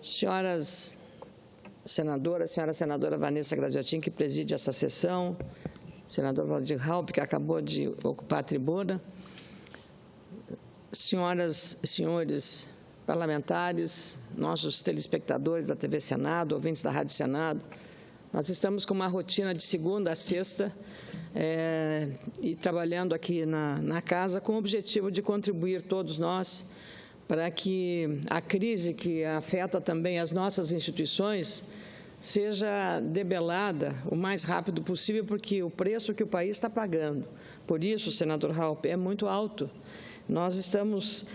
Senhoras senadoras, senhora senadora Vanessa Gradiotin, que preside essa sessão, senador Valdir Raupp, que acabou de ocupar a tribuna, senhoras e senhores parlamentares, nossos telespectadores da TV Senado, ouvintes da Rádio Senado, nós estamos com uma rotina de segunda a sexta e trabalhando aqui na casa com o objetivo de contribuir todos nós para que a crise que afeta também as nossas instituições seja debelada o mais rápido possível, porque o preço que o país está pagando, por isso, senador Raupp, é muito alto. Nós estamos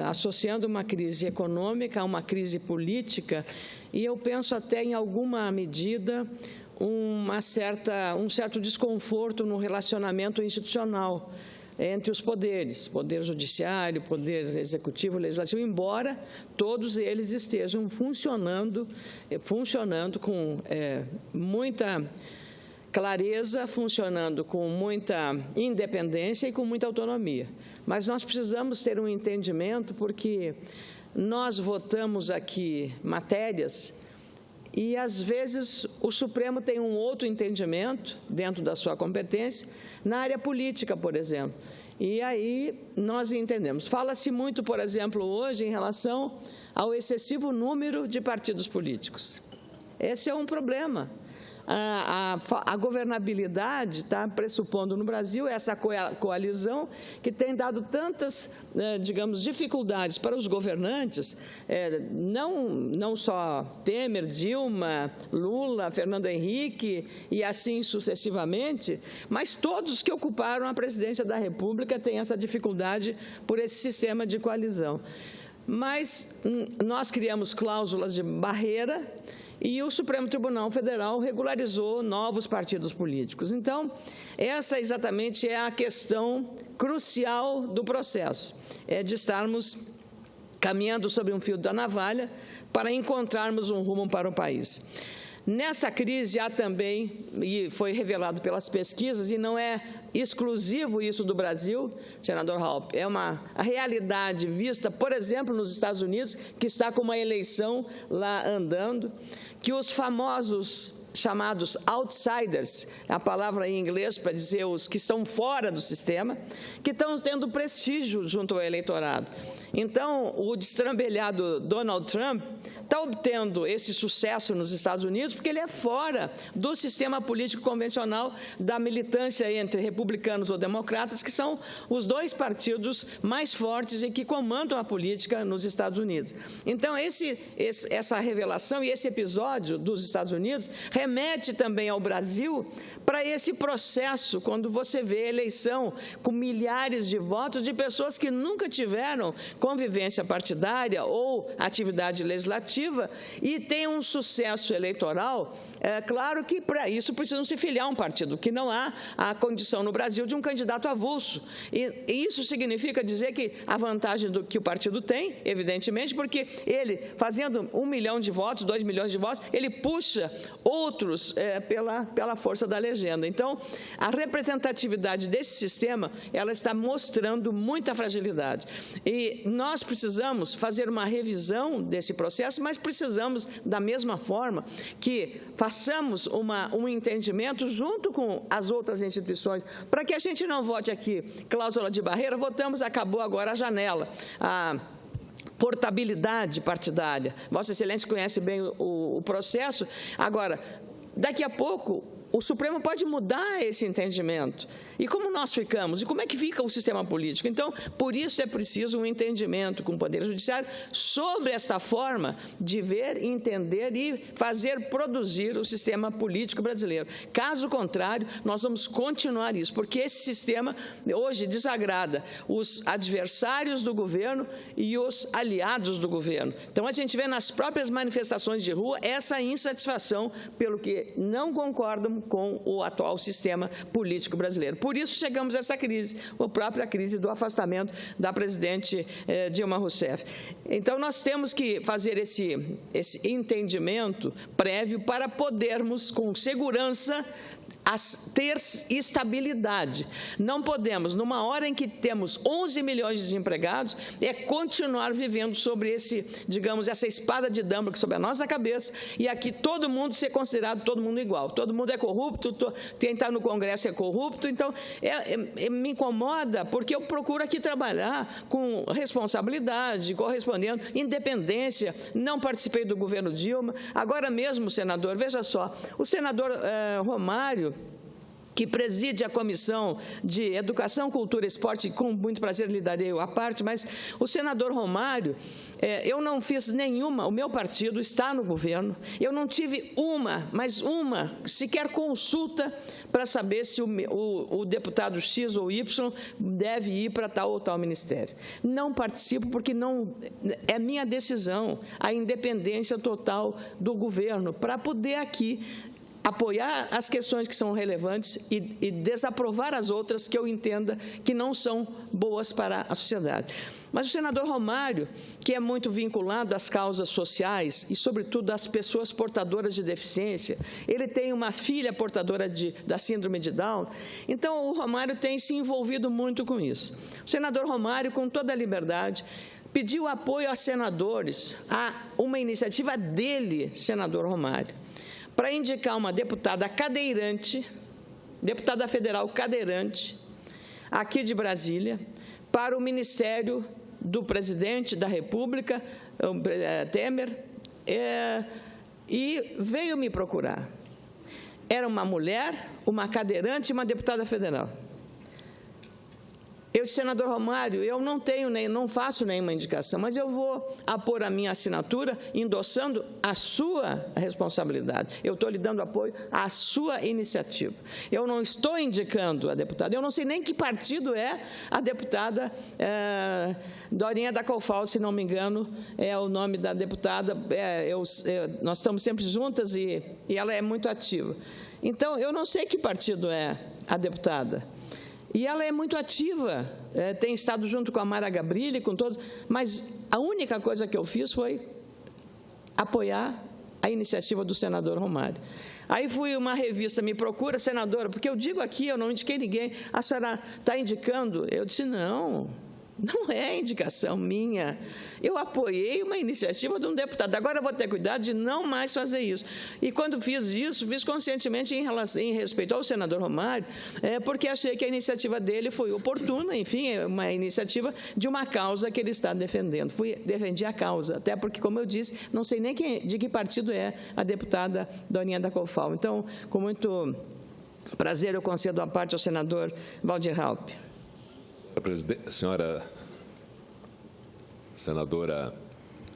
associando uma crise econômica a uma crise política e eu penso até, em alguma medida, um certo desconforto no relacionamento institucional entre os poderes, poder judiciário, poder executivo, legislativo, embora todos eles estejam funcionando com muita clareza, funcionando com muita independência e com muita autonomia. Mas nós precisamos ter um entendimento, porque nós votamos aqui matérias e, às vezes, o Supremo tem um outro entendimento, dentro da sua competência, na área política, por exemplo. E aí nós entendemos. Fala-se muito, por exemplo, hoje, em relação ao excessivo número de partidos políticos. Esse é um problema. A governabilidade está pressupondo no Brasil essa coalizão que tem dado tantas, digamos, dificuldades para os governantes, não só Temer, Dilma, Lula, Fernando Henrique e assim sucessivamente, mas todos que ocuparam a presidência da República têm essa dificuldade por esse sistema de coalizão. Mas nós criamos cláusulas de barreira e o Supremo Tribunal Federal regularizou novos partidos políticos. Então, essa exatamente é a questão crucial do processo, é de estarmos caminhando sobre um fio da navalha para encontrarmos um rumo para o país. Nessa crise há também, e foi revelado pelas pesquisas, e não é exclusivo isso do Brasil, senador Raupp, a realidade vista, por exemplo, nos Estados Unidos, que está com uma eleição lá andando, que os famosos chamados outsiders, a palavra em inglês para dizer os que estão fora do sistema, que estão tendo prestígio junto ao eleitorado. Então, o destrambelhado Donald Trump está obtendo esse sucesso nos Estados Unidos porque ele é fora do sistema político convencional da militância entre republicanos ou democratas, que são os dois partidos mais fortes e que comandam a política nos Estados Unidos. Então, essa revelação e esse episódio dos Estados Unidos remete também ao Brasil para esse processo, quando você vê eleição com milhares de votos de pessoas que nunca tiveram convivência partidária ou atividade legislativa e tem um sucesso eleitoral. É claro que para isso precisam se filiar a um partido, que não há a condição no Brasil de um candidato avulso. E isso significa dizer que a vantagem que o partido tem, evidentemente, porque ele, fazendo 1 milhão de votos, 2 milhões de votos, ele puxa outros pela força da legenda. Então, a representatividade desse sistema, ela está mostrando muita fragilidade. E nós precisamos fazer uma revisão desse processo, mas precisamos, da mesma forma, que façamos um entendimento junto com as outras instituições, para que a gente não vote aqui cláusula de barreira, votamos, acabou agora a janela, a portabilidade partidária. Vossa Excelência conhece bem o processo. Agora, daqui a pouco, o Supremo pode mudar esse entendimento. E como nós ficamos? E como é que fica o sistema político? Então, por isso é preciso um entendimento com o Poder Judiciário sobre essa forma de ver, entender e fazer produzir o sistema político brasileiro. Caso contrário, nós vamos continuar isso, porque esse sistema hoje desagrada os adversários do governo e os aliados do governo. Então, a gente vê nas próprias manifestações de rua essa insatisfação pelo que não concordam com o atual sistema político brasileiro. Por isso chegamos a essa crise, a própria crise do afastamento da presidente Dilma Rousseff. Então, nós temos que fazer esse entendimento prévio para podermos, com segurança, ter estabilidade. Não podemos, numa hora em que temos 11 milhões de desempregados, continuar vivendo sobre essa espada de Damocles sobre a nossa cabeça, e aqui todo mundo ser considerado todo mundo igual. Todo mundo é corrupto, quem está no Congresso é corrupto. Então, me incomoda, porque eu procuro aqui trabalhar com responsabilidade, correspondendo, independência. Não participei do governo Dilma. Agora mesmo, senador, veja só, o senador Romário, que preside a Comissão de Educação, Cultura e Esporte, com muito prazer lhe darei a parte, mas o senador Romário, eu não fiz nenhuma, o meu partido está no governo, eu não tive sequer consulta para saber se o deputado X ou Y deve ir para tal ou tal ministério. Não participo porque não é minha decisão, a independência total do governo, para poder aqui apoiar as questões que são relevantes e desaprovar as outras que eu entenda que não são boas para a sociedade. Mas o senador Romário, que é muito vinculado às causas sociais e, sobretudo, às pessoas portadoras de deficiência, ele tem uma filha portadora da síndrome de Down, então o Romário tem se envolvido muito com isso. O senador Romário, com toda a liberdade, pediu apoio a senadores, a uma iniciativa dele, senador Romário, para indicar uma deputada cadeirante, deputada federal cadeirante, aqui de Brasília, para o Ministério do Presidente da República, Temer, e veio me procurar. Era uma mulher, uma cadeirante e uma deputada federal. Eu, senador Romário, eu não faço nenhuma indicação, mas eu vou apor a minha assinatura endossando a sua responsabilidade. Eu estou lhe dando apoio à sua iniciativa. Eu não estou indicando a deputada, eu não sei nem que partido é a deputada Dorinha da Colfal, se não me engano, é o nome da deputada. Nós estamos sempre juntas e ela é muito ativa. Então, eu não sei que partido é a deputada. E ela é muito ativa, tem estado junto com a Mara Gabrilli, com todos, mas a única coisa que eu fiz foi apoiar a iniciativa do senador Romário. Aí uma revista me procura, senadora, porque eu digo aqui, eu não indiquei ninguém, a senhora está indicando? Eu disse, não é indicação minha. Eu apoiei uma iniciativa de um deputado. Agora eu vou ter cuidado de não mais fazer isso. E quando fiz isso, fiz conscientemente em respeito ao senador Romário, porque achei que a iniciativa dele foi oportuna, enfim, uma iniciativa de uma causa que ele está defendendo. Defendi a causa, até porque, como eu disse, não sei nem de que partido é a deputada Dorinha da Colfal. Então, com muito prazer, eu concedo a parte ao senador Waldir Raupp. Senhora senadora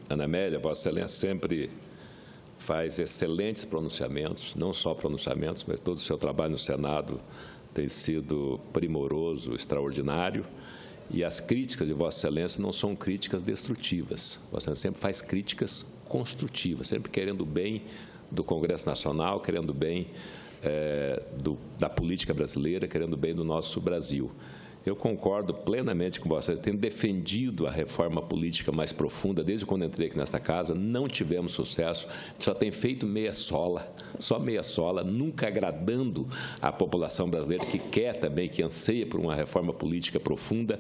Ana Amélia, Vossa Excelência sempre faz excelentes pronunciamentos, não só pronunciamentos, mas todo o seu trabalho no Senado tem sido primoroso, extraordinário, e as críticas de Vossa Excelência não são críticas destrutivas. Vossa Excelência sempre faz críticas construtivas, sempre querendo o bem do Congresso Nacional, querendo o bem da política brasileira, querendo o bem do nosso Brasil. Eu concordo plenamente com vocês, tendo defendido a reforma política mais profunda, desde quando entrei aqui nesta casa, não tivemos sucesso, só tem feito meia sola, só meia sola, nunca agradando a população brasileira que quer também, que anseia por uma reforma política profunda.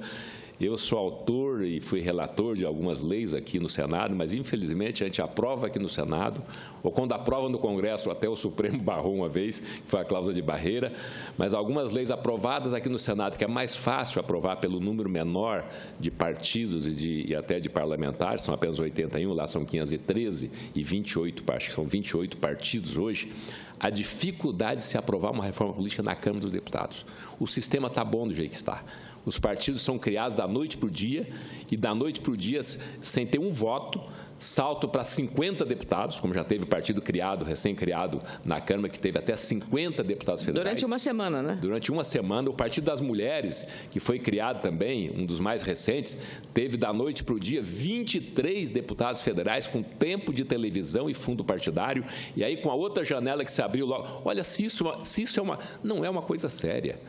Eu sou autor e fui relator de algumas leis aqui no Senado, mas, infelizmente, a gente aprova aqui no Senado, ou quando aprova no Congresso, até o Supremo barrou uma vez, que foi a cláusula de barreira, mas algumas leis aprovadas aqui no Senado, que é mais fácil aprovar pelo número menor de partidos e até de parlamentares, são apenas 81, lá são 513 e 28 partidos, são 28 partidos hoje, a dificuldade de se aprovar uma reforma política na Câmara dos Deputados. O sistema está bom do jeito que está. Os partidos são criados da noite para o dia e da noite para o dia, sem ter um voto, salto para 50 deputados, como já teve partido criado, recém-criado na Câmara, que teve até 50 deputados federais. Durante uma semana, né? Durante uma semana. O Partido das Mulheres, que foi criado também, um dos mais recentes, teve da noite para o dia 23 deputados federais com tempo de televisão e fundo partidário, e aí com a outra janela que se abriu logo. Olha, se isso não é uma coisa séria.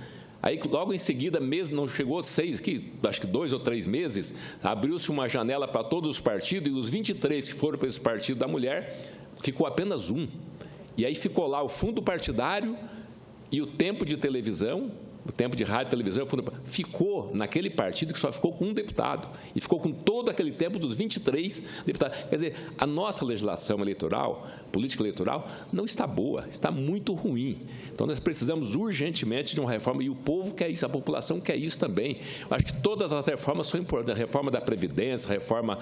Aí, logo em seguida, mesmo não chegou acho que 2 ou 3 meses, abriu-se uma janela para todos os partidos e os 23 que foram para esse partido da mulher, ficou apenas um. E aí ficou lá o fundo partidário E o tempo de televisão, o tempo de rádio e televisão, ficou naquele partido que só ficou com um deputado. E ficou com todo aquele tempo dos 23 deputados. Quer dizer, a nossa legislação eleitoral, política eleitoral, não está boa, está muito ruim. Então, nós precisamos urgentemente de uma reforma, e o povo quer isso, a população quer isso também. Eu acho que todas as reformas são importantes, a reforma da Previdência, a reforma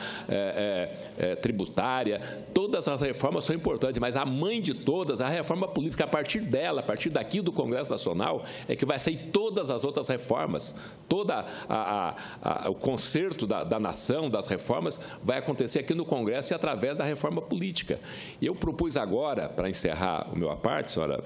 tributária, todas as reformas são importantes, mas a mãe de todas, a reforma política, a partir dela, a partir daqui do Congresso Nacional, é que vai sair todas as outras reformas, todo o concerto da nação, das reformas, vai acontecer aqui no Congresso e através da reforma política. E eu propus agora, para encerrar o meu parte, senhora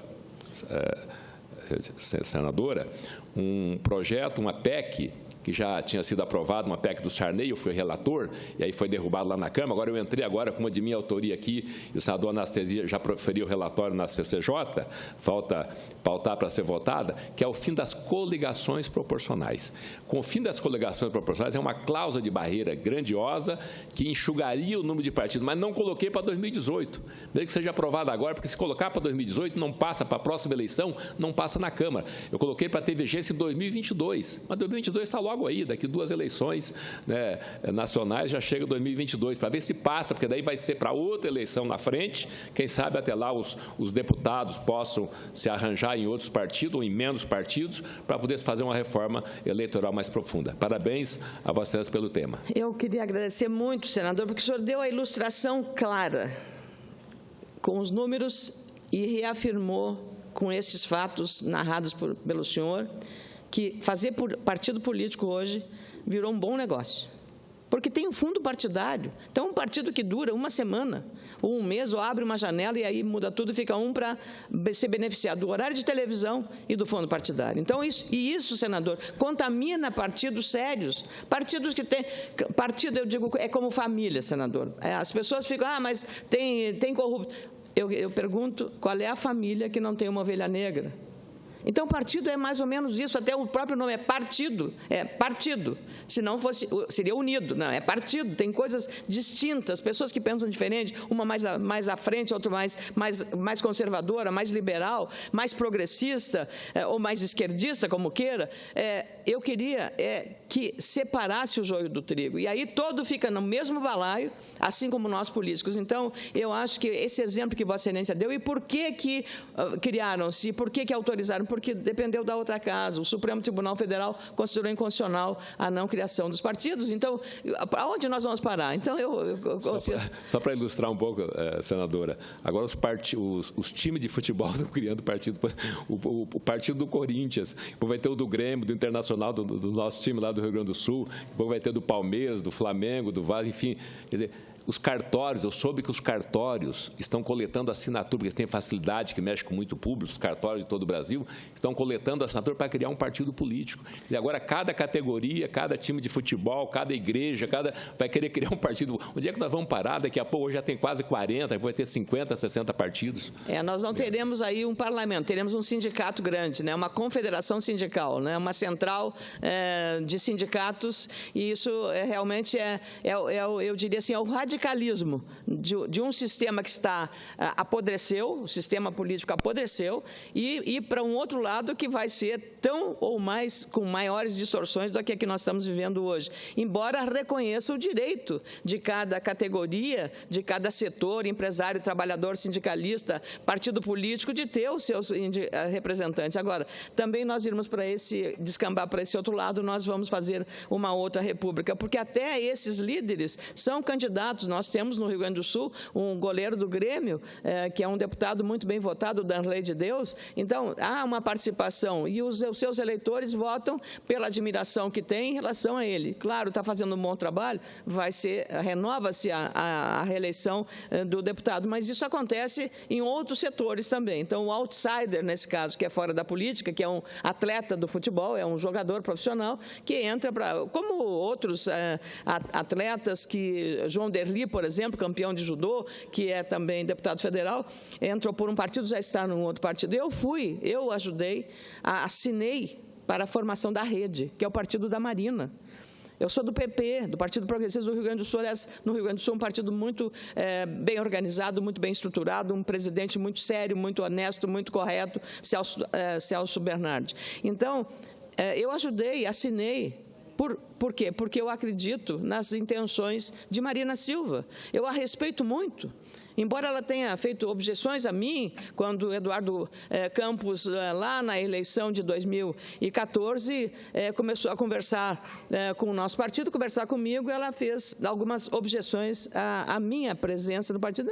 senadora, um projeto, uma PEC, que já tinha sido aprovado, uma PEC do Sarney, eu fui relator, e aí foi derrubado lá na Câmara. Agora eu entrei agora com uma de minha autoria aqui, e o senador Anastasia já proferiu o relatório na CCJ, falta pautar para ser votada, que é o fim das coligações proporcionais. Com o fim das coligações proporcionais, é uma cláusula de barreira grandiosa que enxugaria o número de partidos, mas não coloquei para 2018. Mesmo que seja aprovado agora, porque se colocar para 2018, não passa para a próxima eleição, não passa na Câmara. Eu coloquei para ter vigência em 2022, mas 2022 está logo aí, daqui 2 eleições, né, nacionais, já chega 2022, para ver se passa, porque daí vai ser para outra eleição na frente, quem sabe até lá os deputados possam se arranjar em outros partidos ou em menos partidos, para poder fazer uma reforma eleitoral mais profunda. Parabéns a Vossa Excelência pelo tema. Eu queria agradecer muito, senador, porque o senhor deu a ilustração clara, com os números, e reafirmou com estes fatos narrados pelo senhor, que fazer partido político hoje virou um bom negócio. Porque tem um fundo partidário. Então, um partido que dura uma semana, ou um mês, ou abre uma janela e aí muda tudo, fica um para ser beneficiado do horário de televisão e do fundo partidário. Então, isso, senador, contamina partidos sérios. Partidos que têm... Partido, eu digo, é como família, senador. As pessoas ficam, mas tem corrupto. Eu pergunto, qual é a família que não tem uma ovelha negra? Então, partido é mais ou menos isso, até o próprio nome é partido, se não fosse, seria unido, não, é partido, tem coisas distintas, pessoas que pensam diferente, uma mais à frente, outra mais conservadora, mais liberal, mais progressista, ou mais esquerdista, como queira. Eu queria que separasse o joio do trigo, e aí todo fica no mesmo balaio, assim como nós políticos. Então, eu acho que esse exemplo que Vossa Excelência deu, e por que criaram-se, por que autorizaram, porque dependeu da outra casa. O Supremo Tribunal Federal considerou inconstitucional a não criação dos partidos. Então, aonde nós vamos parar? Então, Só para ilustrar um pouco, senadora, agora os times de futebol estão criando partido, o partido do Corinthians, depois vai ter o do Grêmio, do Internacional, do nosso time lá do Rio Grande do Sul, depois vai ter do Palmeiras, do Flamengo, do Vasco, enfim, quer dizer, os cartórios, eu soube que os cartórios estão coletando assinatura, porque eles têm facilidade, que mexe com muito público, os cartórios de todo o Brasil, estão coletando assinatura para criar um partido político. E agora, cada categoria, cada time de futebol, cada igreja, vai querer criar um partido. Onde é que nós vamos parar? Daqui a pouco, hoje já tem quase 40, vai ter 50, 60 partidos. Nós não teremos aí um parlamento, teremos um sindicato grande, né? Uma confederação sindical, né? Uma central de sindicatos, e isso realmente eu diria assim, é o radicalismo de um sistema que apodreceu, o sistema político apodreceu, e para um outro lado que vai ser tão ou mais, com maiores distorções do que nós estamos vivendo hoje. Embora reconheça o direito de cada categoria, de cada setor, empresário, trabalhador, sindicalista, partido político, de ter os seus representantes. Agora, também nós irmos descambar para esse outro lado, nós vamos fazer uma outra república, porque até esses líderes são candidatos. Nós temos no Rio Grande do Sul um goleiro do Grêmio, que é um deputado muito bem votado, o Danley de Deus. Então, há uma participação e os seus eleitores votam pela admiração que tem em relação a ele. Claro, está fazendo um bom trabalho, renova-se a reeleição do deputado, mas isso acontece em outros setores também. Então, o outsider, nesse caso, que é fora da política, que é um atleta do futebol, é um jogador profissional, que entra como outros atletas que João Derli, por exemplo, campeão de judô, que é também deputado federal, entrou por um partido, já está num outro partido. Eu ajudei, assinei para a formação da Rede, que é o partido da Marina. Eu sou do PP, do Partido Progressista do Rio Grande do Sul. Aliás, no Rio Grande do Sul, um partido muito bem organizado, muito bem estruturado, um presidente muito sério, muito honesto, muito correto, Celso Bernardi. Então, eu ajudei, assinei. Por quê? Porque eu acredito nas intenções de Marina Silva. Eu a respeito muito. Embora ela tenha feito objeções a mim, quando Eduardo Campos, lá na eleição de 2014, começou a conversar com o nosso partido, conversar comigo, ela fez algumas objeções à minha presença no partido.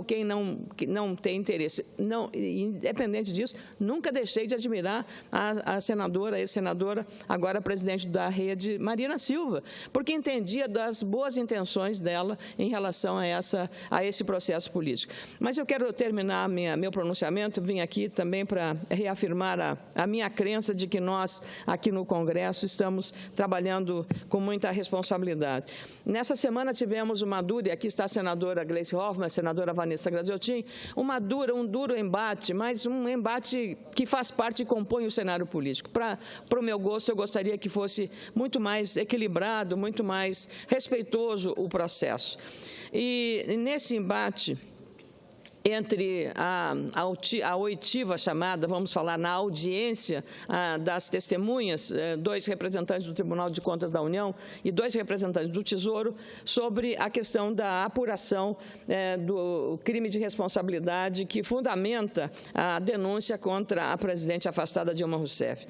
Quem não tem interesse, independente disso, nunca deixei de admirar a senadora, ex-senadora, agora presidente da rede, Marina Silva, porque entendia das boas intenções dela em relação a esse processo político. Mas eu quero terminar meu pronunciamento, vim aqui também para reafirmar a minha crença de que nós, aqui no Congresso, estamos trabalhando com muita responsabilidade. Nessa semana tivemos uma dura, e aqui está a senadora Gleice Hoffmann, a senadora Vanessa Graziotin, um duro embate, mas um embate que faz parte e compõe o cenário político. Para o meu gosto, eu gostaria que fosse muito mais equilibrado, muito mais respeitoso o processo. E nesse embate entre a oitiva chamada, vamos falar na audiência das testemunhas, 2 representantes do Tribunal de Contas da União e 2 representantes do Tesouro, sobre a questão da apuração do crime de responsabilidade que fundamenta a denúncia contra a presidente afastada Dilma Rousseff.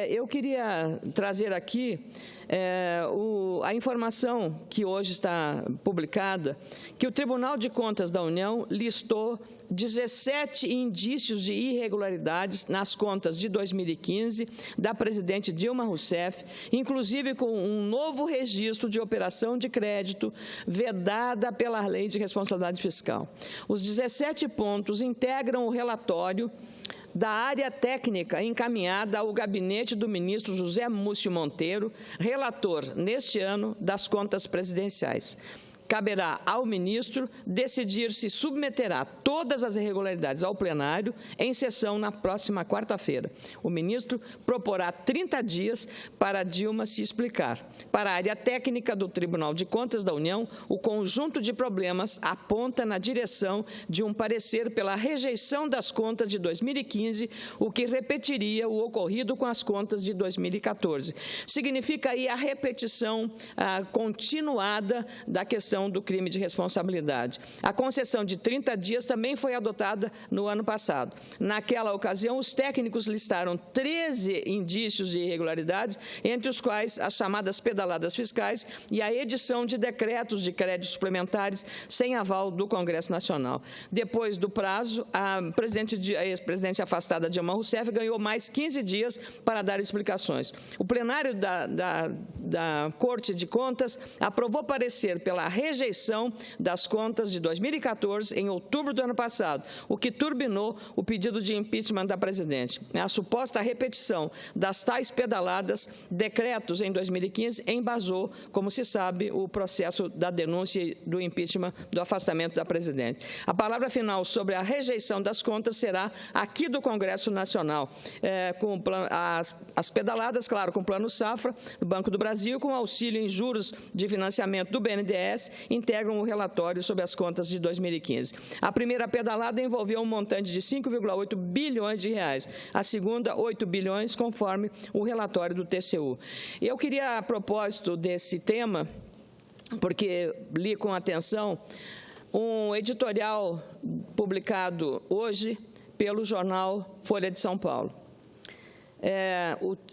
Eu queria trazer aqui a informação que hoje está publicada, que o Tribunal de Contas da União listou 17 indícios de irregularidades nas contas de 2015 da presidente Dilma Rousseff, inclusive com um novo registro de operação de crédito vedada pela Lei de Responsabilidade Fiscal. Os 17 pontos integram o relatório da área técnica encaminhada ao gabinete do ministro José Múcio Monteiro, relator, neste ano, das contas presidenciais. Caberá ao ministro decidir se submeterá todas as irregularidades ao plenário em sessão na próxima quarta-feira. O ministro proporá 30 dias para Dilma se explicar. Para a área técnica do Tribunal de Contas da União, o conjunto de problemas aponta na direção de um parecer pela rejeição das contas de 2015, o que repetiria o ocorrido com as contas de 2014. Significa aí a repetição continuada da questão do crime de responsabilidade. A concessão de 30 dias também foi adotada no ano passado. Naquela ocasião, os técnicos listaram 13 indícios de irregularidades, entre os quais as chamadas pedaladas fiscais e a edição de decretos de créditos suplementares sem aval do Congresso Nacional. Depois do prazo, a ex-presidente afastada Dilma Rousseff ganhou mais 15 dias para dar explicações. O plenário da Corte de Contas aprovou parecer pela rejeição das contas de 2014 em outubro do ano passado, o que turbinou o pedido de impeachment da presidente. A suposta repetição das tais pedaladas decretos em 2015 embasou, como se sabe, o processo da denúncia do impeachment do afastamento da presidente. A palavra final sobre a rejeição das contas será aqui do Congresso Nacional, com as pedaladas, claro, com o Plano Safra do Banco do Brasil, com auxílio em juros de financiamento do BNDES, integram o relatório sobre as contas de 2015. A primeira pedalada envolveu um montante de 5,8 bilhões de reais. A segunda, 8 bilhões, conforme o relatório do TCU. Eu queria, a propósito desse tema, porque li com atenção, um editorial publicado hoje pelo jornal Folha de São Paulo.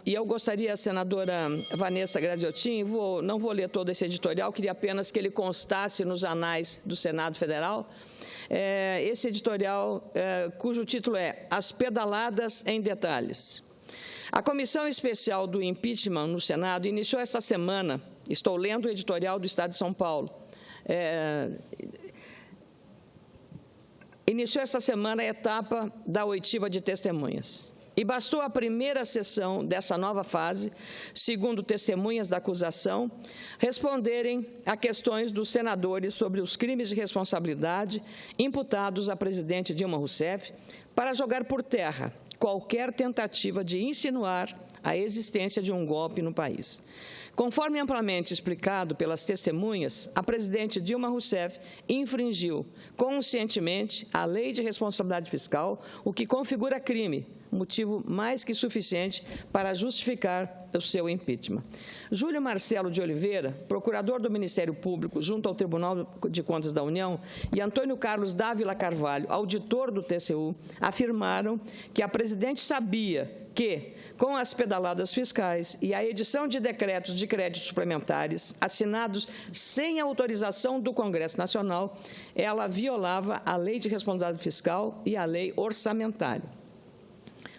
E eu gostaria, senadora Vanessa Graziotin, não vou ler todo esse editorial, queria apenas que ele constasse nos anais do Senado Federal. Esse editorial, cujo título é As Pedaladas em Detalhes. A Comissão Especial do Impeachment no Senado iniciou esta semana, estou lendo o editorial do Estado de São Paulo, iniciou esta semana a etapa da oitiva de testemunhas. E bastou a primeira sessão dessa nova fase, segundo testemunhas da acusação, responderem a questões dos senadores sobre os crimes de responsabilidade imputados à presidente Dilma Rousseff para jogar por terra qualquer tentativa de insinuar a existência de um golpe no país. Conforme amplamente explicado pelas testemunhas, a presidente Dilma Rousseff infringiu conscientemente a Lei de Responsabilidade Fiscal, o que configura crime, motivo mais que suficiente para justificar o seu impeachment. Júlio Marcelo de Oliveira, procurador do Ministério Público junto ao Tribunal de Contas da União, e Antônio Carlos Dávila Carvalho, auditor do TCU, afirmaram que a presidente sabia que, com as pedaladas fiscais e a edição de decretos de créditos suplementares assinados sem autorização do Congresso Nacional, ela violava a Lei de Responsabilidade Fiscal e a Lei Orçamentária.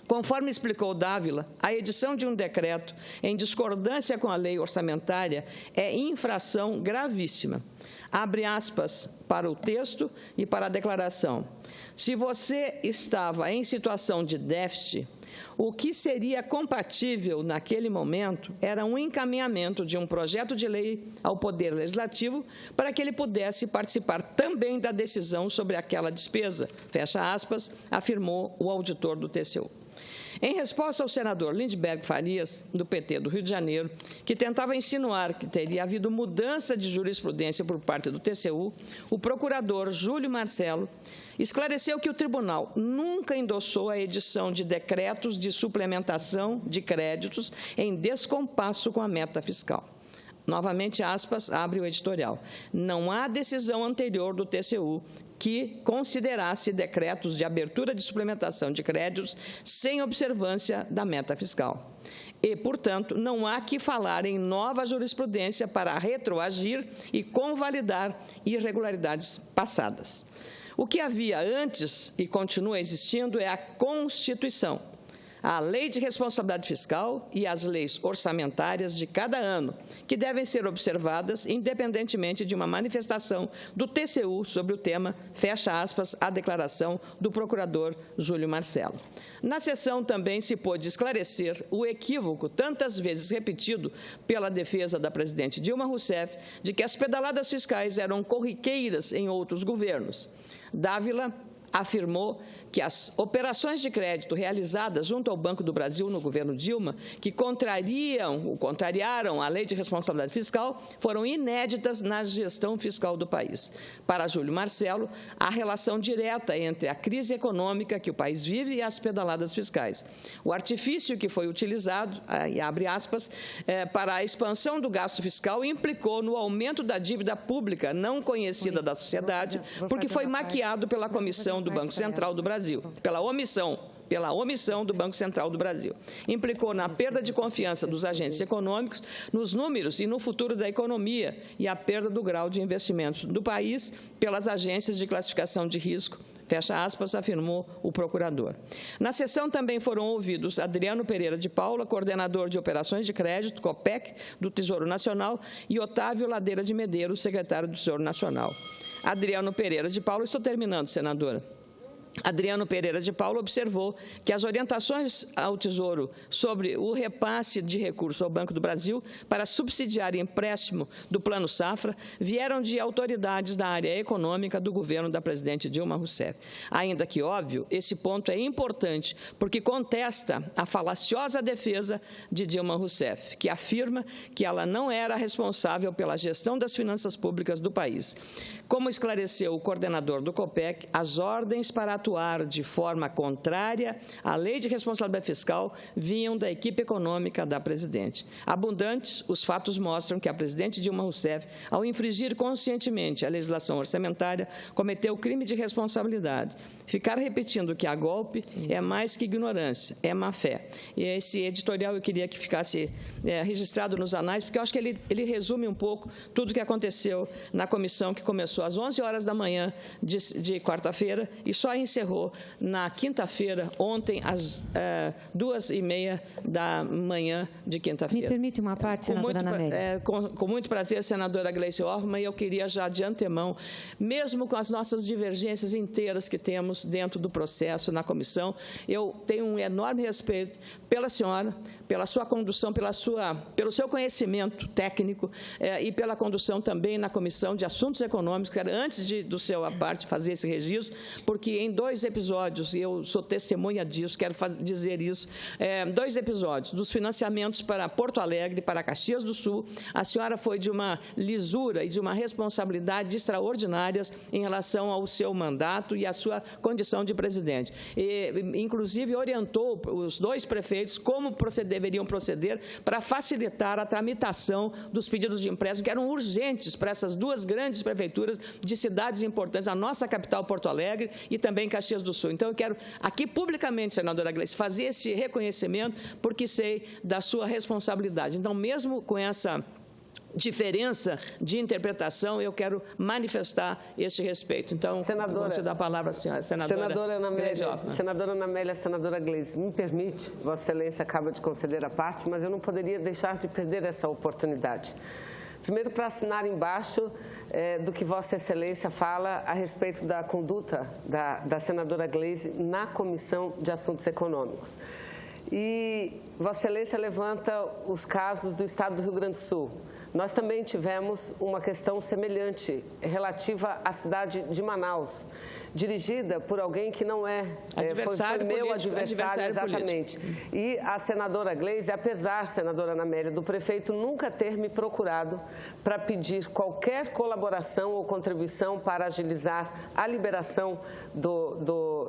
Conforme explicou Dávila, a edição de um decreto em discordância com a lei orçamentária é infração gravíssima. Abre aspas para o texto e para a declaração. Se você estava em situação de déficit, o que seria compatível naquele momento era um encaminhamento de um projeto de lei ao Poder Legislativo para que ele pudesse participar também da decisão sobre aquela despesa, fecha aspas, afirmou o auditor do TCU. Em resposta ao senador Lindbergh Farias, do PT do Rio de Janeiro, que tentava insinuar que teria havido mudança de jurisprudência por parte do TCU, o procurador Júlio Marcelo esclareceu que o tribunal nunca endossou a edição de decretos de suplementação de créditos em descompasso com a meta fiscal. Novamente, aspas, abre o editorial. Não há decisão anterior do TCU que considerasse decretos de abertura de suplementação de créditos sem observância da meta fiscal. E, portanto, não há que falar em nova jurisprudência para retroagir e convalidar irregularidades passadas. O que havia antes e continua existindo é a Constituição, a Lei de Responsabilidade Fiscal e as leis orçamentárias de cada ano, que devem ser observadas independentemente de uma manifestação do TCU sobre o tema, fecha aspas, a declaração do procurador Júlio Marcelo. Na sessão também se pôde esclarecer o equívoco, tantas vezes repetido pela defesa da presidente Dilma Rousseff, de que as pedaladas fiscais eram corriqueiras em outros governos. Dávila afirmou que as operações de crédito realizadas junto ao Banco do Brasil no governo Dilma, que contrariaram a Lei de Responsabilidade Fiscal, foram inéditas na gestão fiscal do país. Para Júlio Marcelo, há relação direta entre a crise econômica que o país vive e as pedaladas fiscais. O artifício que foi utilizado, abre aspas, para a expansão do gasto fiscal implicou no aumento da dívida pública não conhecida da sociedade, porque foi maquiado pela Comissão do Banco Central do Brasil, pela omissão do Banco Central do Brasil. Implicou na perda de confiança dos agentes econômicos, nos números e no futuro da economia e a perda do grau de investimentos do país pelas agências de classificação de risco, fecha aspas, afirmou o procurador. Na sessão também foram ouvidos Adriano Pereira de Paula, coordenador de operações de crédito, COPEC, do Tesouro Nacional, e Otávio Ladeira de Medeiros, secretário do Tesouro Nacional. Adriano Pereira de Paula, estou terminando, senadora. Adriano Pereira de Paula observou que as orientações ao Tesouro sobre o repasse de recursos ao Banco do Brasil para subsidiar empréstimo do Plano Safra vieram de autoridades da área econômica do governo da presidente Dilma Rousseff. Ainda que, óbvio, esse ponto é importante, porque contesta a falaciosa defesa de Dilma Rousseff, que afirma que ela não era responsável pela gestão das finanças públicas do país. Como esclareceu o coordenador do COPEC, as ordens para atuar de forma contrária à Lei de Responsabilidade Fiscal vinham da equipe econômica da presidente. Abundantes, os fatos mostram que a presidente Dilma Rousseff, ao infringir conscientemente a legislação orçamentária, cometeu crime de responsabilidade. Ficar repetindo que há golpe é mais que ignorância, é má-fé. E esse editorial eu queria que ficasse registrado nos anais, porque eu acho que ele resume um pouco tudo o que aconteceu na comissão que começou às 11 horas da manhã de quarta-feira e só encerrou na quinta-feira, ontem, às 2h30 da manhã de quinta-feira. Me permite uma parte, senadora Ana Amélia? Com muito prazer, senadora Gleice Hoffmann, e eu queria já de antemão, mesmo com as nossas divergências inteiras que temos dentro do processo na comissão, eu tenho um enorme respeito pela senhora, pela sua condução, pelo seu conhecimento técnico e pela condução também na Comissão de Assuntos Econômicos, que era antes do seu parte fazer esse registro, porque em 2 episódios, e eu sou testemunha disso, quero dizer isso, 2 episódios dos financiamentos para Porto Alegre, para Caxias do Sul. A senhora foi de uma lisura e de uma responsabilidade extraordinárias em relação ao seu mandato e à sua condição de presidente. E, inclusive, orientou os 2 prefeitos como deveriam proceder para facilitar a tramitação dos pedidos de empréstimo, que eram urgentes para essas 2 grandes prefeituras de cidades importantes, a nossa capital, Porto Alegre, e também Caxias do Sul. Então, eu quero aqui publicamente, senadora Gleice, fazer esse reconhecimento, porque sei da sua responsabilidade. Então, mesmo com essa diferença de interpretação, eu quero manifestar este respeito. Então, você dá a palavra à senhora, senadora Ana Amélia, senadora Gleice, me permite, Vossa Excelência acaba de conceder a parte, mas eu não poderia deixar de perder essa oportunidade. Primeiro, para assinar embaixo do que Vossa Excelência fala a respeito da conduta da senadora Gleice na Comissão de Assuntos Econômicos. E Vossa Excelência levanta os casos do Estado do Rio Grande do Sul. Nós também tivemos uma questão semelhante relativa à cidade de Manaus, dirigida por alguém que não foi meu adversário, exatamente. Político. E a senadora Gleice, apesar, senadora Ana Amélia, do prefeito nunca ter me procurado para pedir qualquer colaboração ou contribuição para agilizar a liberação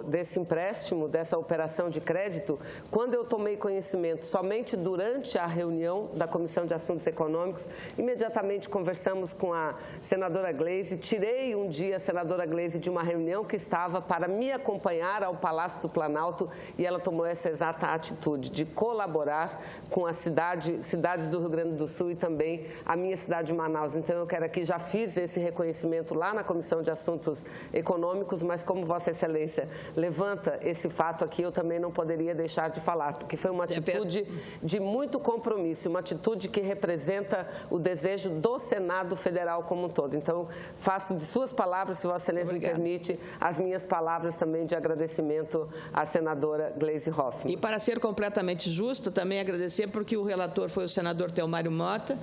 desse empréstimo, dessa operação de crédito, quando eu tomei conhecimento somente durante a reunião da Comissão de Assuntos Econômicos, imediatamente conversamos com a senadora Gleice, tirei um dia a senadora Gleice de uma reunião que estava para me acompanhar ao Palácio do Planalto e ela tomou essa exata atitude de colaborar com as cidades do Rio Grande do Sul e também a minha cidade de Manaus. Então, eu quero aqui, já fiz esse reconhecimento lá na Comissão de Assuntos Econômicos, mas como Vossa Excelência levanta esse fato aqui, eu também não poderia deixar de falar, porque foi uma atitude de muito compromisso, uma atitude que representa o desejo do Senado Federal como um todo. Então, faço de suas palavras, se Vossa Excelência me permite, as minhas palavras também de agradecimento à senadora Gleice Hoffmann. E para ser completamente justa, também agradecer porque o relator foi o senador Teomário Mota,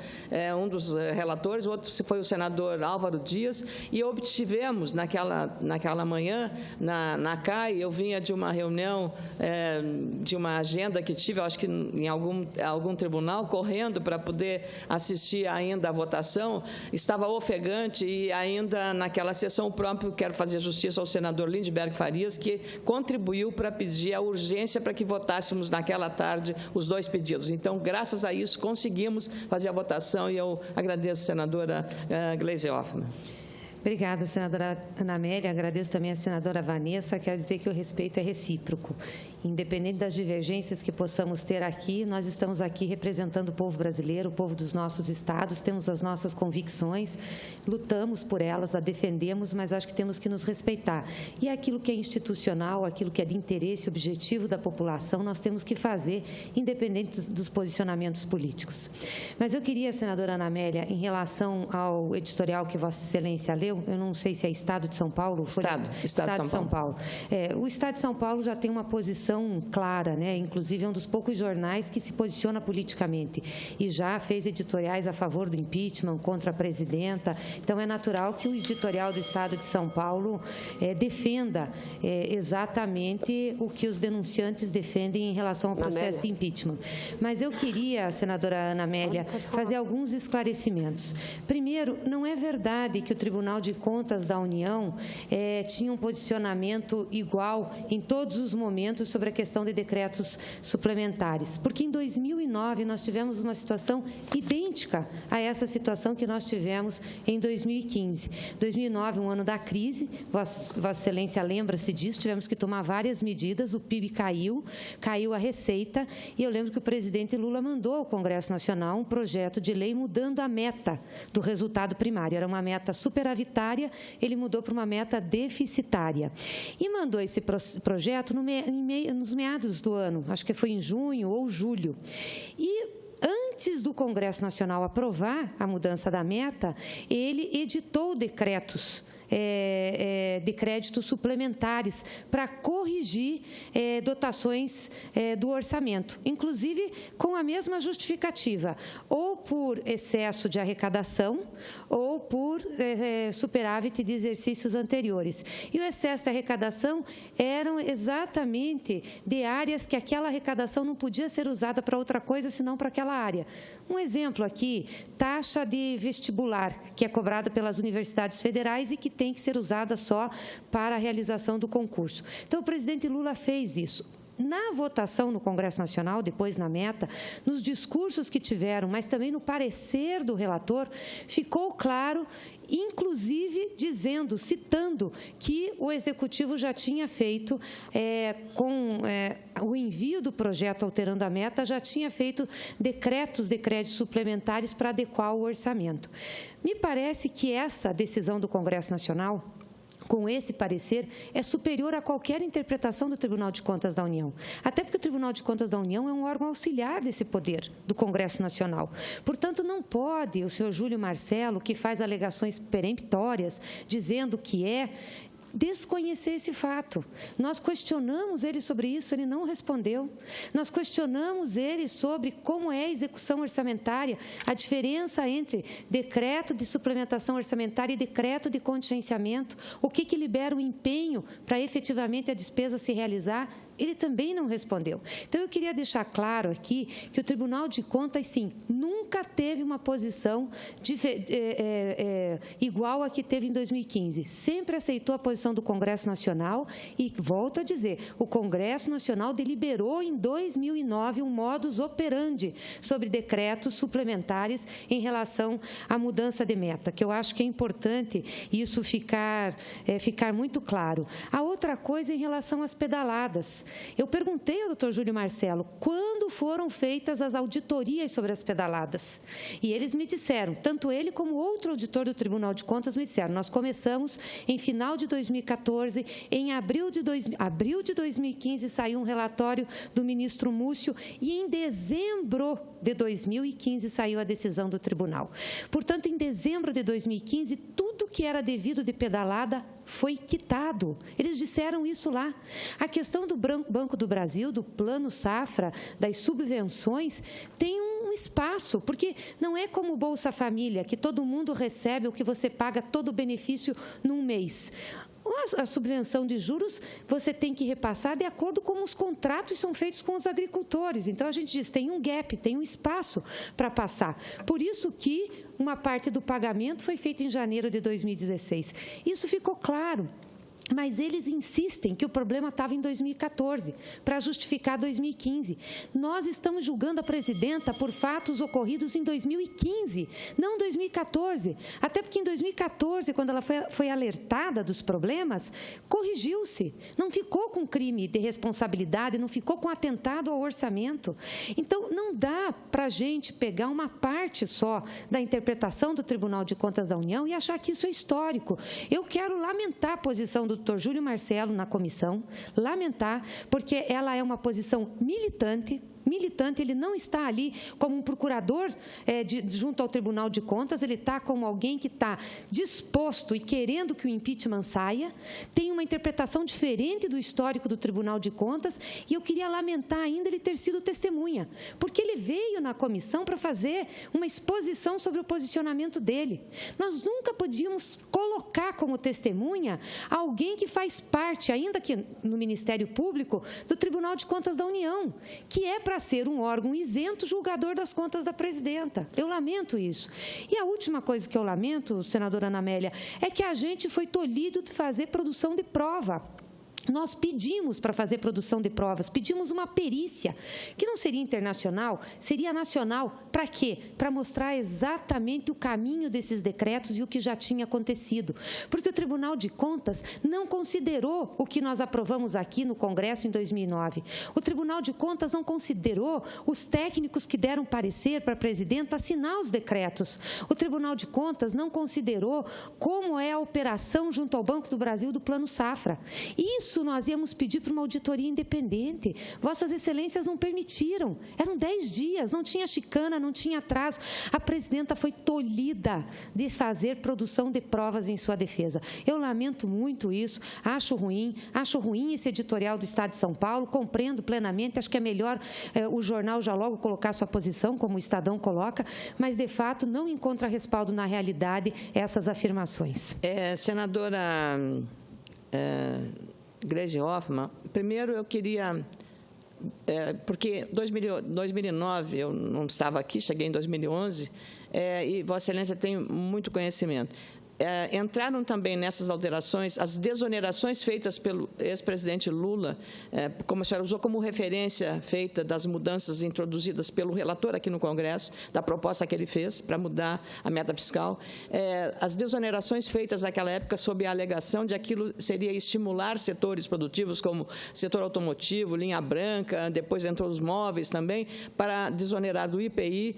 um dos relatores, o outro foi o senador Álvaro Dias, e obtivemos naquela manhã, na CAI, eu vinha de uma reunião, de uma agenda que tive, acho que em algum tribunal, correndo para poder assistir ainda à votação, estava ofegante e ainda naquela sessão própria, quero fazer justiça ao senador Lindbergh Farias, que contribuiu para pedir a urgência para que votássemos naquela tarde os 2 pedidos. Então, graças a isso, conseguimos fazer a votação e eu agradeço a senadora Gleice Hoffmann. Obrigada, senadora Ana Amélia. Agradeço também a senadora Vanessa. Quero dizer que o respeito é recíproco. Independente das divergências que possamos ter aqui, nós estamos aqui representando o povo brasileiro, o povo dos nossos estados, temos as nossas convicções, lutamos por elas, a defendemos, mas acho que temos que nos respeitar. E aquilo que é institucional, aquilo que é de interesse objetivo da população, nós temos que fazer, independente dos posicionamentos políticos. Mas eu queria, senadora Ana Amélia, em relação ao editorial que Vossa Excelência leu, eu não sei se é Estado de São Paulo. Estado de São Paulo. O Estado de São Paulo já tem uma posição clara, né? Inclusive é um dos poucos jornais que se posiciona politicamente e já fez editoriais a favor do impeachment, contra a presidenta. Então, é natural que o editorial do Estado de São Paulo defenda exatamente o que os denunciantes defendem em relação ao processo de impeachment. Mas eu queria, senadora Ana Amélia, fazer alguns esclarecimentos. Primeiro, não é verdade que o Tribunal de Contas da União tinha um posicionamento igual em todos os momentos sobre a questão de decretos suplementares, porque em 2009 nós tivemos uma situação idêntica a essa situação que nós tivemos em 2015. 2009, um ano da crise, Vossa Excelência lembra-se disso, tivemos que tomar várias medidas, o PIB caiu a receita, e eu lembro que o presidente Lula mandou ao Congresso Nacional um projeto de lei mudando a meta do resultado primário. Era uma meta superavitária, ele mudou para uma meta deficitária. E mandou esse projeto nos meados do ano, acho que foi em junho ou julho. E antes do Congresso Nacional aprovar a mudança da meta, ele editou decretos de créditos suplementares para corrigir dotações do orçamento, inclusive com a mesma justificativa, ou por excesso de arrecadação ou por superávit de exercícios anteriores. E o excesso de arrecadação eram exatamente de áreas que aquela arrecadação não podia ser usada para outra coisa senão para aquela área. Um exemplo aqui, taxa de vestibular, que é cobrada pelas universidades federais e que tem que ser usada só para a realização do concurso. Então, o presidente Lula fez isso. Na votação no Congresso Nacional, depois na meta, nos discursos que tiveram, mas também no parecer do relator, ficou claro, inclusive citando que o Executivo já tinha feito, com o envio do projeto alterando a meta, já tinha feito decretos de créditos suplementares para adequar o orçamento. Me parece que essa decisão do Congresso Nacional, com esse parecer, é superior a qualquer interpretação do Tribunal de Contas da União. Até porque o Tribunal de Contas da União é um órgão auxiliar desse poder do Congresso Nacional. Portanto, não pode o senhor Júlio Marcelo, que faz alegações peremptórias, dizendo que desconhecer esse fato. Nós questionamos ele sobre isso, ele não respondeu. Nós questionamos ele sobre como é a execução orçamentária, a diferença entre decreto de suplementação orçamentária e decreto de contingenciamento, o que libera o empenho para efetivamente a despesa se realizar. Ele também não respondeu. Então, eu queria deixar claro aqui que o Tribunal de Contas, sim, nunca teve uma posição igual a que teve em 2015. Sempre aceitou a posição do Congresso Nacional e, volto a dizer, o Congresso Nacional deliberou em 2009 um modus operandi sobre decretos suplementares em relação à mudança de meta, que eu acho que é importante isso ficar muito claro. A outra coisa em relação às pedaladas. Eu perguntei ao doutor Júlio Marcelo quando foram feitas as auditorias sobre as pedaladas. E eles me disseram, tanto ele como outro auditor do Tribunal de Contas me disseram, nós começamos em final de 2014, em abril de 2015 saiu um relatório do ministro Múcio e em dezembro de 2015 saiu a decisão do tribunal. Portanto, em dezembro de 2015, tudo que era devido de pedalada foi quitado. Eles disseram isso lá. A questão do Banco do Brasil, do Plano Safra, das subvenções, tem um espaço, porque não é como o Bolsa Família, que todo mundo recebe o que você paga todo o benefício num mês. A subvenção de juros você tem que repassar de acordo com os contratos são feitos com os agricultores. Então, a gente diz, tem um gap, tem um espaço para passar. Por isso que uma parte do pagamento foi feita em janeiro de 2016. Isso ficou claro. Mas eles insistem que o problema estava em 2014, para justificar 2015. Nós estamos julgando a presidenta por fatos ocorridos em 2015, não 2014. Até porque em 2014, quando ela foi alertada dos problemas, corrigiu-se. Não ficou com crime de responsabilidade, não ficou com atentado ao orçamento. Então, não dá para a gente pegar uma parte só da interpretação do Tribunal de Contas da União e achar que isso é histórico. Eu quero lamentar a posição do doutor Júlio Marcelo na comissão, lamentar, porque ela é uma posição militante, ele não está ali como um procurador junto ao Tribunal de Contas, ele está como alguém que está disposto e querendo que o impeachment saia, tem uma interpretação diferente do histórico do Tribunal de Contas, e eu queria lamentar ainda ele ter sido testemunha, porque ele veio na comissão para fazer uma exposição sobre o posicionamento dele. Nós nunca podíamos colocar como testemunha alguém que faz parte, ainda que no Ministério Público, do Tribunal de Contas da União, que é para ser um órgão isento julgador das contas da presidenta. Eu lamento isso. E a última coisa que eu lamento, senadora Ana Amélia, é que a gente foi tolhido de fazer produção de prova. Nós pedimos para fazer produção de provas, pedimos uma perícia, que não seria internacional, seria nacional. Para quê? Para mostrar exatamente o caminho desses decretos e o que já tinha acontecido. Porque o Tribunal de Contas não considerou o que nós aprovamos aqui no Congresso em 2009. O Tribunal de Contas não considerou os técnicos que deram parecer para a presidenta assinar os decretos. O Tribunal de Contas não considerou como é a operação junto ao Banco do Brasil do Plano Safra. Isso isso nós íamos pedir para uma auditoria independente. Vossas Excelências não permitiram. Eram 10 dias, não tinha chicana, não tinha atraso. A presidenta foi tolhida de fazer produção de provas em sua defesa. Eu lamento muito isso, acho ruim esse editorial do Estado de São Paulo, compreendo plenamente, acho que é melhor o jornal já logo colocar sua posição, como o Estadão coloca, mas, de fato, não encontra respaldo na realidade essas afirmações. Senadora Gleisi Hoffmann, primeiro eu queria... porque em 2009, eu não estava aqui, cheguei em 2011, e Vossa Excelência tem muito conhecimento. Entraram também nessas alterações as desonerações feitas pelo ex-presidente Lula, como a senhora usou como referência feita das mudanças introduzidas pelo relator aqui no Congresso, da proposta que ele fez para mudar a meta fiscal. As desonerações feitas naquela época sob a alegação de aquilo seria estimular setores produtivos como setor automotivo, linha branca, depois entrou os móveis também, para desonerar do IPI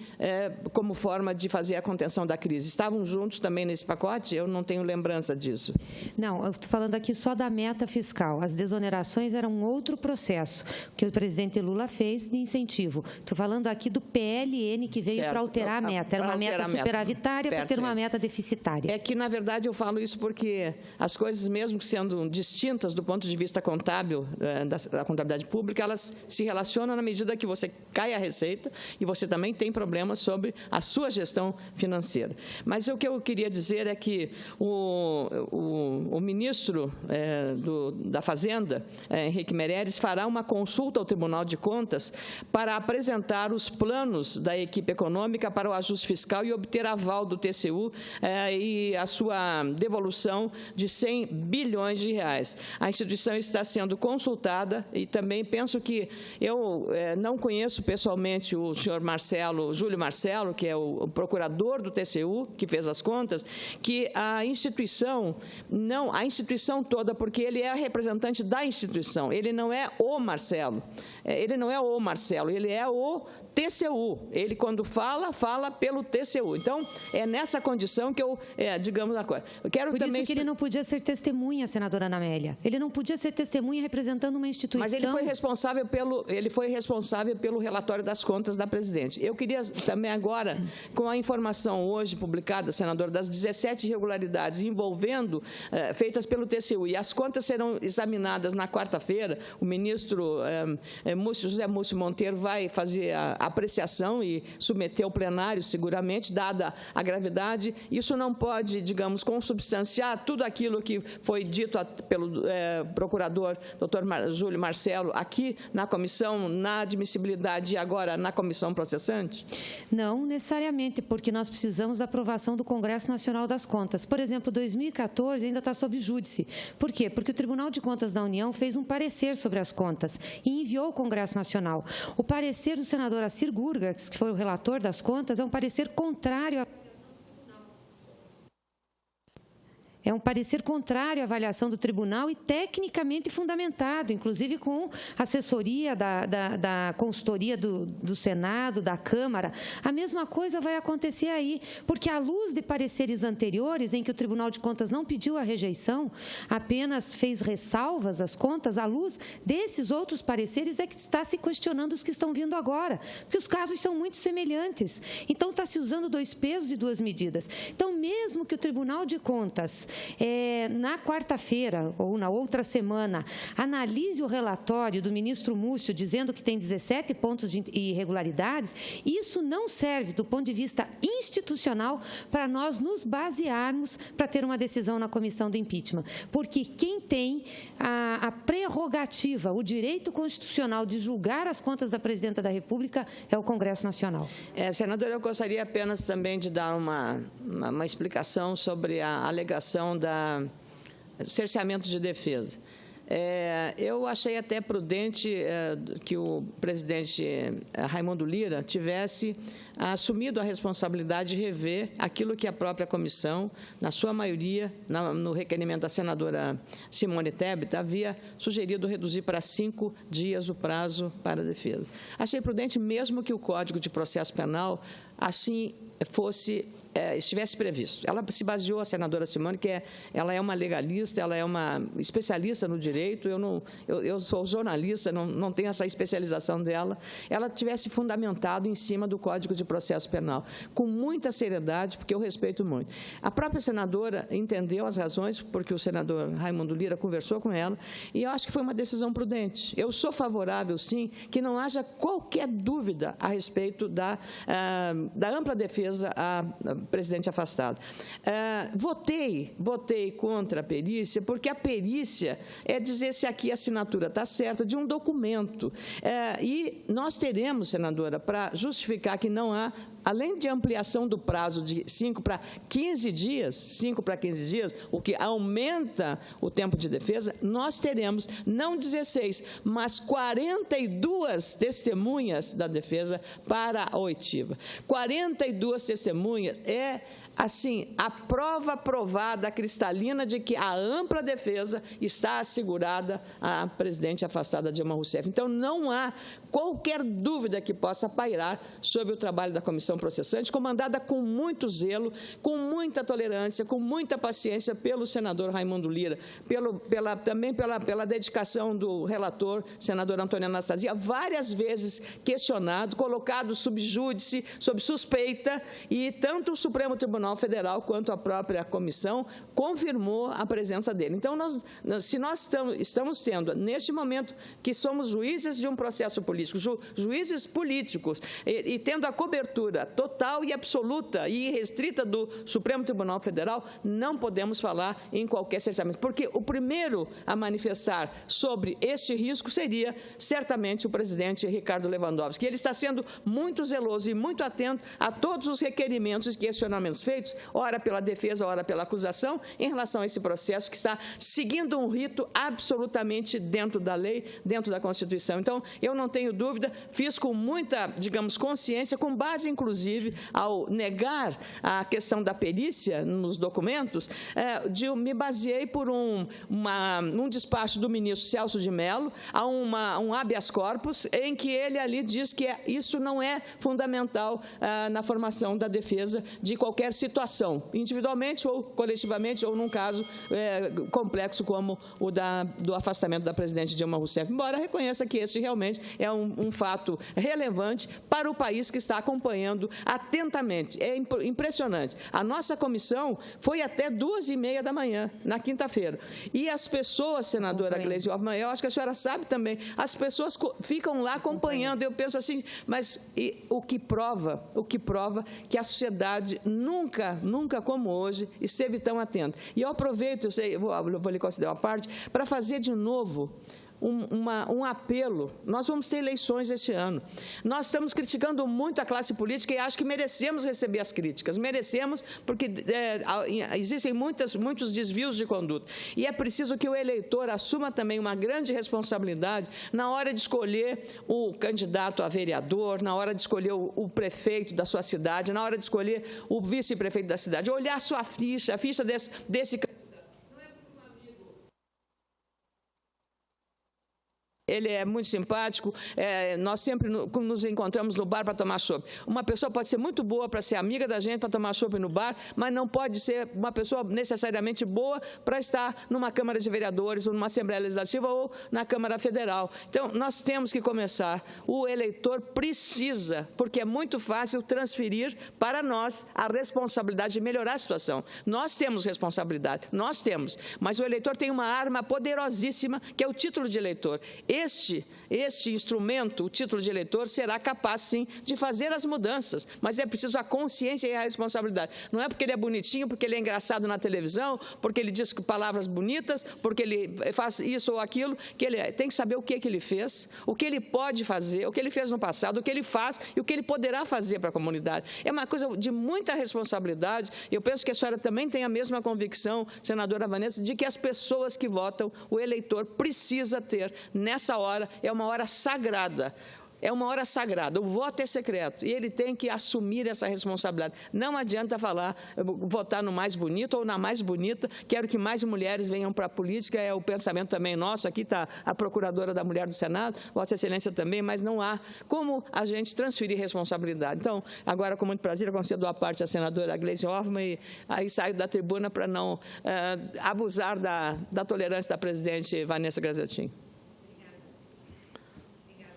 como forma de fazer a contenção da crise. Estavam juntos também nesse pacote? Eu não tenho lembrança disso. Não, eu estou falando aqui só da meta fiscal. As desonerações eram um outro processo que o presidente Lula fez de incentivo. Estou falando aqui do PLN que veio para alterar a meta. Era uma meta superavitária para ter uma meta deficitária. É que, na verdade, eu falo isso porque as coisas, mesmo sendo distintas do ponto de vista contábil, da contabilidade pública, elas se relacionam na medida que você cai a receita e você também tem problemas sobre a sua gestão financeira. Mas o que eu queria dizer é que o ministro da Fazenda, Henrique Meirelles, fará uma consulta ao Tribunal de Contas para apresentar os planos da equipe econômica para o ajuste fiscal e obter aval do TCU e a sua devolução de 100 bilhões de reais. A instituição está sendo consultada e também penso que eu não conheço pessoalmente o senhor Júlio Marcelo, que é o procurador do TCU, que fez as contas, que a instituição toda, porque ele é a representante da instituição, ele não é o Marcelo, ele é o TCU, ele quando fala pelo TCU. Então, é nessa condição que eu, digamos a coisa. Por isso que ele não podia ser testemunha, senadora Ana Amélia. Ele não podia ser testemunha representando uma instituição. Mas ele foi responsável pelo relatório das contas da presidente. Eu queria também agora, com a informação hoje publicada, senadora, das 17 irregularidades envolvendo, feitas pelo TCU, e as contas serão examinadas na quarta-feira, o ministro José Múcio Monteiro vai fazer a apreciação e submeter ao plenário, seguramente, dada a gravidade. Isso não pode, digamos, consubstanciar tudo aquilo que foi dito pelo procurador, doutor Júlio Marcelo, aqui na comissão, na admissibilidade e agora na comissão processante? Não necessariamente, porque nós precisamos da aprovação do Congresso Nacional das Contas. Por exemplo, 2014 ainda está sob júdice. Por quê? Porque o Tribunal de Contas da União fez um parecer sobre as contas e enviou ao Congresso Nacional. O parecer do senador Assir Gurgas, que foi o relator das contas, é um parecer contrário à avaliação do tribunal e tecnicamente fundamentado, inclusive com assessoria da consultoria do Senado, da Câmara. A mesma coisa vai acontecer aí, porque à luz de pareceres anteriores, em que o Tribunal de Contas não pediu a rejeição, apenas fez ressalvas às contas, à luz desses outros pareceres é que está se questionando os que estão vindo agora, porque os casos são muito semelhantes. Então, está se usando 2 pesos e 2 medidas. Então, mesmo que o Tribunal de Contas na quarta-feira ou na outra semana, analise o relatório do ministro Múcio dizendo que tem 17 pontos de irregularidades, isso não serve do ponto de vista institucional para nós nos basearmos para ter uma decisão na comissão do impeachment, porque quem tem a prerrogativa, o direito constitucional de julgar as contas da Presidenta da República é o Congresso Nacional. Senadora, eu gostaria apenas também de dar uma explicação sobre a alegação da cerceamento de defesa. Eu achei até prudente que o presidente Raimundo Lira tivesse assumido a responsabilidade de rever aquilo que a própria comissão, na sua maioria, no requerimento da senadora Simone Tebet, havia sugerido reduzir para 5 dias o prazo para a defesa. Achei prudente, mesmo que o Código de Processo Penal assim estivesse previsto. Ela se baseou, a senadora Simone, ela é uma legalista, ela é uma especialista no direito, eu sou jornalista, não tenho essa especialização dela, ela tivesse fundamentado em cima do Código de Processo Penal, com muita seriedade, porque eu respeito muito. A própria senadora entendeu as razões, porque o senador Raimundo Lira conversou com ela, e eu acho que foi uma decisão prudente. Eu sou favorável, sim, que não haja qualquer dúvida a respeito da ampla defesa à presidente afastada. Votei contra a perícia, porque a perícia é dizer se aqui a assinatura está certa de um documento. E nós teremos, senadora, para justificar que não há, além de ampliação do prazo de 5 para 15 dias, o que aumenta o tempo de defesa, nós teremos, não 16, mas 42 testemunhas da defesa para a oitiva. 42 testemunhas assim, a prova provada, cristalina, de que a ampla defesa está assegurada à presidente afastada Dilma Rousseff. Então, não há qualquer dúvida que possa pairar sobre o trabalho da comissão processante, comandada com muito zelo, com muita tolerância, com muita paciência pelo senador Raimundo Lira, também pela dedicação do relator, senador Antônio Anastasia, várias vezes questionado, colocado sob júdice, sob suspeita, e tanto o Supremo Tribunal Federal quanto a própria comissão confirmou a presença dele. Então, se nós estamos tendo, neste momento, que somos juízes de um processo político, juízes políticos, e tendo a cobertura total e absoluta e irrestrita do Supremo Tribunal Federal, não podemos falar em qualquer cerceamento, porque o primeiro a manifestar sobre este risco seria, certamente, o presidente Ricardo Lewandowski. Ele está sendo muito zeloso e muito atento a todos os requerimentos e questionamentos feitos, ora pela defesa, ora pela acusação, em relação a esse processo que está seguindo um rito absolutamente dentro da lei, dentro da Constituição. Então, eu não tenho dúvida, fiz com muita, digamos, consciência, com base, inclusive, ao negar a questão da perícia nos documentos, me baseei por um despacho do ministro Celso de Mello a um habeas corpus, em que ele ali diz que isso não é fundamental na formação da defesa de qualquer situação, individualmente ou coletivamente, ou num caso complexo como o do afastamento da presidente Dilma Rousseff, embora reconheça que esse realmente é um fato relevante para o país que está acompanhando atentamente. É impressionante. A nossa comissão foi até 2h30 da manhã, na quinta-feira. E as pessoas, senadora Gleisi Hoffmann, eu acho que a senhora sabe também, as pessoas ficam lá acompanhando. Eu penso assim, mas o que prova que a sociedade nunca como hoje esteve tão atenta. E eu aproveito, vou lhe considerar uma parte, para fazer de novo um apelo. Nós vamos ter eleições este ano. Nós estamos criticando muito a classe política e acho que merecemos receber as críticas. Merecemos, porque existem muitos desvios de conduta. E é preciso que o eleitor assuma também uma grande responsabilidade na hora de escolher o candidato a vereador, na hora de escolher o prefeito da sua cidade, na hora de escolher o vice-prefeito da cidade. Olhar a sua ficha, a ficha desse candidato. Ele é muito simpático, nós sempre nos encontramos no bar para tomar chopp. Uma pessoa pode ser muito boa para ser amiga da gente, para tomar chopp no bar, mas não pode ser uma pessoa necessariamente boa para estar numa Câmara de Vereadores, ou numa Assembleia Legislativa, ou na Câmara Federal. Então, nós temos que começar. O eleitor precisa, porque é muito fácil transferir para nós a responsabilidade de melhorar a situação. Nós temos responsabilidade, nós temos, mas o eleitor tem uma arma poderosíssima, que é o título de eleitor. Este instrumento, o título de eleitor, será capaz, sim, de fazer as mudanças, mas é preciso a consciência e a responsabilidade. Não é porque ele é bonitinho, porque ele é engraçado na televisão, porque ele diz palavras bonitas, porque ele faz isso ou aquilo, que ele tem que saber o que ele fez, o que ele pode fazer, o que ele fez no passado, o que ele faz e o que ele poderá fazer para a comunidade. É uma coisa de muita responsabilidade. Eu penso que a senhora também tem a mesma convicção, senadora Vanessa, de que as pessoas que votam, o eleitor precisa ter nessa hora, é uma hora sagrada. É uma hora sagrada, o voto é secreto e ele tem que assumir essa responsabilidade. Não adianta falar, votar no mais bonito ou na mais bonita, quero que mais mulheres venham para a política, é o pensamento também nosso, aqui está a Procuradora da Mulher do Senado, Vossa Excelência também, mas não há como a gente transferir responsabilidade. Então, agora, com muito prazer, eu concedo a parte à senadora Gleisi Hoffmann e aí saio da tribuna para não abusar da tolerância da presidente Vanessa Graziotin.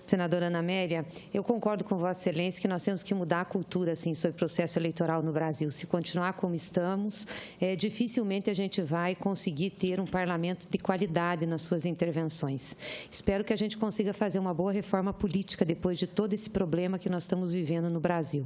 Senadora Ana Amélia, eu concordo com Vossa Excelência que nós temos que mudar a cultura assim, sobre o processo eleitoral no Brasil. Se continuar como estamos, dificilmente a gente vai conseguir ter um parlamento de qualidade nas suas intervenções. Espero que a gente consiga fazer uma boa reforma política depois de todo esse problema que nós estamos vivendo no Brasil.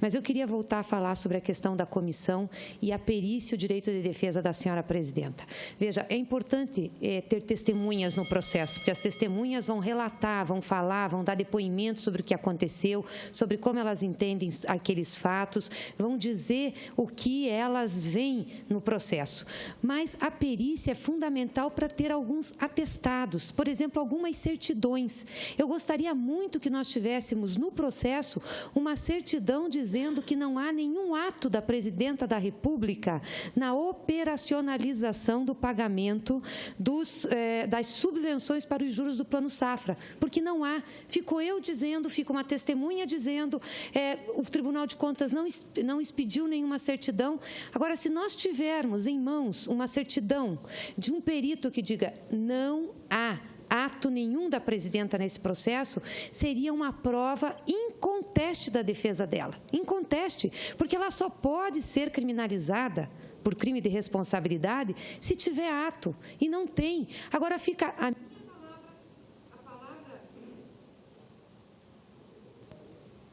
Mas eu queria voltar a falar sobre a questão da comissão e a perícia e o direito de defesa da senhora presidenta. Veja, é importante ter testemunhas no processo, porque as testemunhas vão relatar, vão falar, vão dar depoimento sobre o que aconteceu, sobre como elas entendem aqueles fatos, vão dizer o que elas veem no processo. Mas a perícia é fundamental para ter alguns atestados, por exemplo, algumas certidões. Eu gostaria muito que nós tivéssemos no processo uma certidão dizendo que não há nenhum ato da Presidenta da República na operacionalização do pagamento das subvenções para os juros do Plano Safra, porque não há. Fico eu dizendo, fica uma testemunha dizendo, o Tribunal de Contas não expediu nenhuma certidão. Agora, se nós tivermos em mãos uma certidão de um perito que diga não há ato nenhum da presidenta nesse processo, seria uma prova inconteste da defesa dela. Inconteste, porque ela só pode ser criminalizada por crime de responsabilidade se tiver ato, e não tem. Agora fica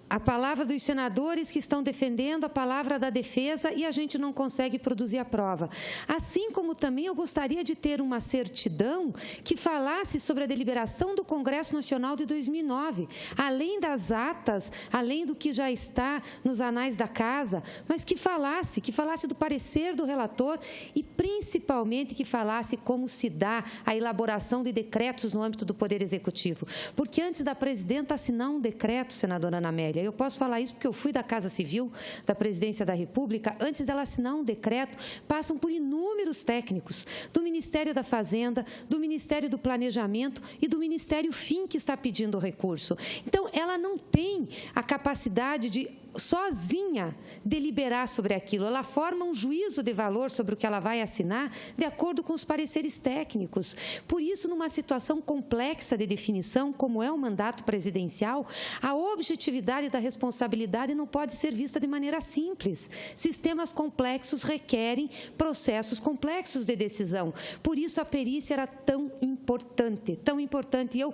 a palavra dos senadores que estão defendendo a palavra da defesa e a gente não consegue produzir a prova. Assim como também eu gostaria de ter uma certidão que falasse sobre a deliberação do Congresso Nacional de 2009, além das atas, além do que já está nos anais da Casa, mas que falasse do parecer do relator e, principalmente, que falasse como se dá a elaboração de decretos no âmbito do Poder Executivo. Porque antes da presidenta assinar um decreto, senadora Ana Amélia, eu posso falar isso porque eu fui da Casa Civil, da Presidência da República, antes dela assinar um decreto, passam por inúmeros técnicos do Ministério da Fazenda, do Ministério do Planejamento e do Ministério FIM que está pedindo o recurso. Então, ela não tem a capacidade de sozinha deliberar sobre aquilo, ela forma um juízo de valor sobre o que ela vai assinar de acordo com os pareceres técnicos. Por isso, numa situação complexa de definição, como é o mandato presidencial, a objetividade da responsabilidade não pode ser vista de maneira simples. Sistemas complexos requerem processos complexos de decisão. Por isso, a perícia era tão importante, tão importante. E eu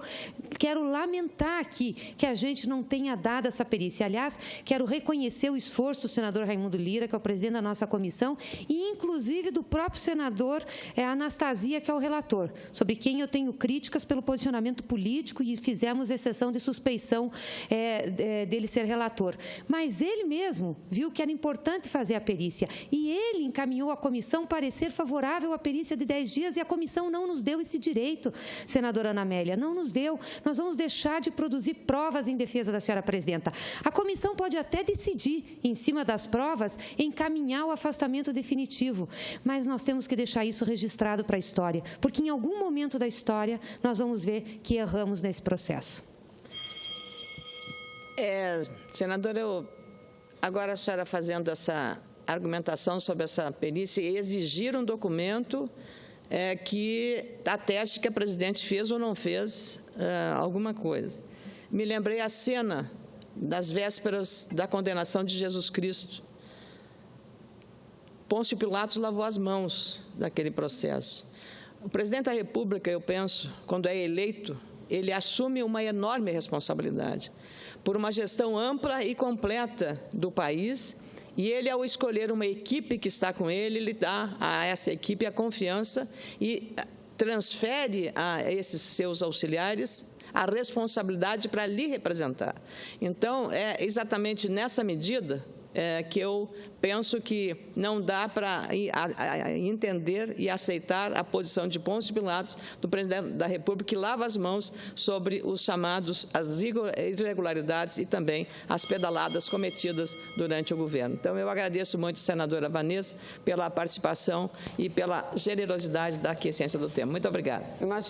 quero lamentar aqui que a gente não tenha dado essa perícia. Aliás, quero reconhecer o esforço do senador Raimundo Lira, que é o presidente da nossa comissão, e inclusive do próprio senador Anastasia, que é o relator, sobre quem eu tenho críticas pelo posicionamento político e fizemos exceção de suspeição dele ser relator. Mas ele mesmo viu que era importante fazer a perícia e ele encaminhou à comissão parecer favorável à perícia de 10 dias e a comissão não nos deu esse direito, senadora Ana Amélia, não nos deu. Nós vamos deixar de produzir provas em defesa da senhora presidenta. A comissão pode até decidir, em cima das provas, encaminhar o afastamento definitivo, mas nós temos que deixar isso registrado para a história, porque em algum momento da história nós vamos ver que erramos nesse processo. Senadora, agora a senhora fazendo essa argumentação sobre essa perícia e exigir um documento que ateste que a presidente fez ou não fez alguma coisa. Me lembrei a cena das vésperas da condenação de Jesus Cristo. Pôncio Pilatos lavou as mãos daquele processo. O presidente da República, eu penso, quando é eleito, ele assume uma enorme responsabilidade por uma gestão ampla e completa do país, e ele, ao escolher uma equipe que está com ele dá a essa equipe a confiança e transfere a esses seus auxiliares a responsabilidade para lhe representar. Então, é exatamente nessa medida que eu penso que não dá para entender e aceitar a posição de pontos e pilatos do presidente da República, que lava as mãos sobre as irregularidades e também as pedaladas cometidas durante o governo. Então, eu agradeço muito a senadora Vanessa pela participação e pela generosidade da aquiescência do tema. Muito obrigada. Imagina.